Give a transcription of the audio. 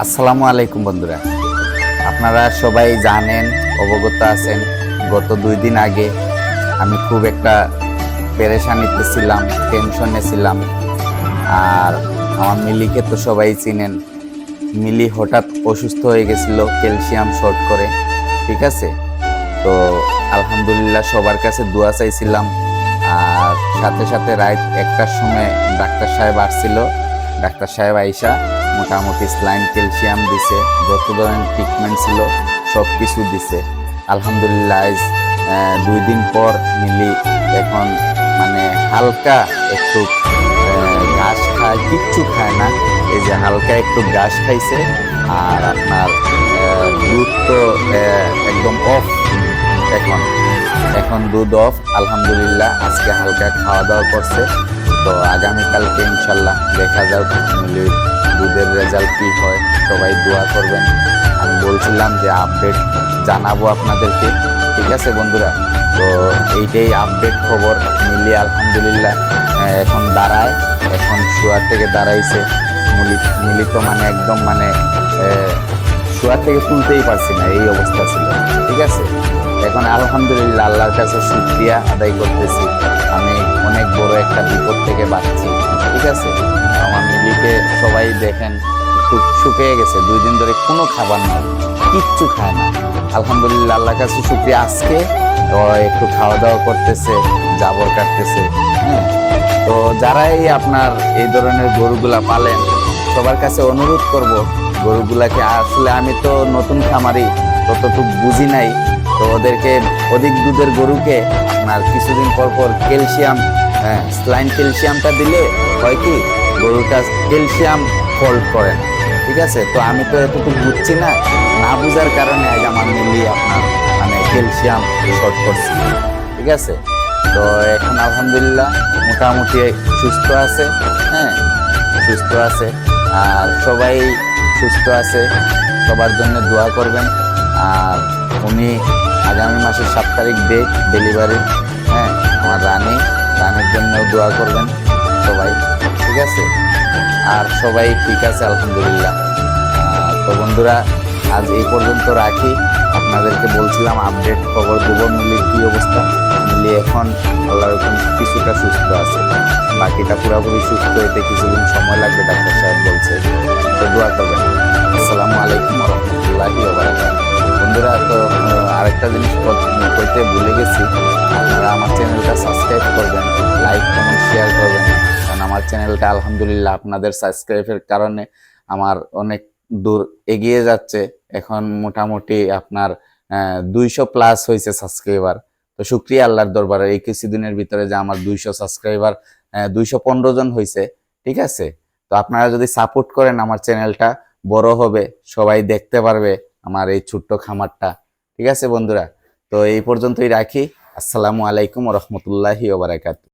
আসসালামু আলাইকুম বন্ধুরা, আপনারা সবাই জানেন, অবগত আছেন। গত 2 দিন আগে আমি খুব একটা পেরেশানিতে ছিলাম, টেনশনে ছিলাম। আর আমার মিলিকে তো সবাই চিনেন। মিলি হঠাৎ অসুস্থ হয়ে গেছিল ক্যালসিয়াম শর্ট করে, ঠিক আছে। তো আলহামদুলিল্লাহ সবার কাছে দোয়া চাইছিলাম। আর সাথে সাথে রাত 1টার সময় ডাক্তার সাহেব আসছিল। ডাক্তার সাহেব আইসা মোটামুটি স্লাইন ক্যালসিয়াম দিছে, যত ধরনের ট্রিটমেন্ট ছিল সব কিছু দিছে। আলহামদুলিল্লাহ আজ 2 দিন পর মিলি এখন মানে হালকা একটু ঘাস খায়, কিচ্ছু খায় না। এই যে হালকা একটু ঘাস খাইছে। আর আপনার দুধ তো একদম অফ। এখন এখন দুধ অফ। আলহামদুলিল্লাহ আজকে হালকা খাওয়া দাওয়া করছে। তো আগামীকালকে ইনশাল্লাহ দেখা যাক মিলির দুধের রেজাল্ট কি হয়। সবাই দোয়া করবেন। আমি বলছিলাম যে আপডেট জানাবো আপনাদেরকে, ঠিক আছে বন্ধুরা। তো এইটাই আপডেট খবর। মিলি আলহামদুলিল্লাহ এখন দাঁড়ায়, এখন শোয়ার থেকে দাঁড়াইছে। মিলি তো মানে একদম মানে শোয়ার থেকে তুলতেই পারছি না, এই অবস্থা ছিল, ঠিক আছে। এখন আলহামদুলিল্লাহ আল্লাহর কাছে শুকরিয়া আদায় করতেছি। আমি অনেক বড় একটা বিপদ থেকে বাঁচছি, ঠিক আছে। আমার মিলিকে সবাই দেখেন একটু শুকিয়ে গেছে, 2 দিন ধরে কোনো খাবার নাই, কিচ্ছু খায় না। আলহামদুলিল্লাহ আল্লাহর কাছে শুকরিয়া, আজকে একটু খাওয়া দাওয়া করতেছে, জাবর কাটতেছে। হ্যাঁ, তো যারাই আপনার এই ধরনের গরুগুলা পালেন, সবার কাছে অনুরোধ করব, গরুগুলাকে আসলে আমি তো নতুন খামারি, ততটুকু বুঝি নাই। তো ওদেরকে অধিক দুধের গরুকে আপনার কিছুদিন পর পর ক্যালসিয়াম, স্লাইন ক্যালসিয়ামটা দিলে হয় কি, গরুটা ক্যালসিয়াম ফল্ট করে না, ঠিক আছে। তো আমি তো এতটুকু বুঝছি না, না বুঝার কারণে আজ আমার মিলি আপনার মানে ক্যালসিয়াম শর্ট করছে, ঠিক আছে। তো এখন আলহামদুলিল্লাহ মোটামুটি সুস্থ আছে। হ্যাঁ, সুস্থ আছে। আর সবাই সুস্থ আছে, সবার জন্য দোয়া করবেন। আর উনি আগামী মাসের 7 তারিখ ডেট ডেলিভারি। হ্যাঁ, আমার রানীর জন্যও দোয়া করবেন সবাই, ঠিক আছে। আর সবাই ঠিক আছে আলহামদুলিল্লাহ। তো বন্ধুরা, আজ এই পর্যন্ত রাখি। আপনাদেরকে বলছিলাম আপডেট খবর দেবো মিলির কি অবস্থা। মিলি এখন আল্লাহর রকম কিছুটা সুস্থ আছে, বাকিটা পুরোপুরি সুস্থ হইতে কিছুদিন সময় লাগবে ডাক্তার সাহেব বলছে। তো দোয়া করবেন। আসসালামু আলাইকুম রহমতুল্লাহি ওয়া বারাকাতুহু। বন্ধুরা, তো আরেকটা জিনিস কইতে ভুলে গেছি, আপনারা আমার চ্যানেলটা সাবস্ক্রাইব করবেন, লাইক কমেন্ট শেয়ার করবেন। কারণ আমার চ্যানেলটা আলহামদুলিল্লাহ আপনাদের সাবস্ক্রাইবের কারণে আমার অনেক দূর এগিয়ে যাচ্ছে। এখন মোটামুটি আপনার 200+ হয়েছে সাবস্ক্রাইবার। তো শুকরিয়া আল্লাহর দরবারে, এই কিছুদিনের ভিতরে যে আমার 200 সাবস্ক্রাইবার, 215 জন হয়েছে, ঠিক আছে। তো আপনারা যদি সাপোর্ট করেন আমার চ্যানেলটা বড় হবে, সবাই দেখতে পারবে আমার এই ছোট্ট খামারটা, ঠিক আছে বন্ধুরা। তো এই পর্যন্তই রাখি। আসসালামু আলাইকুম ওয়া রাহমাতুল্লাহি ওয়া বারাকাতুহু।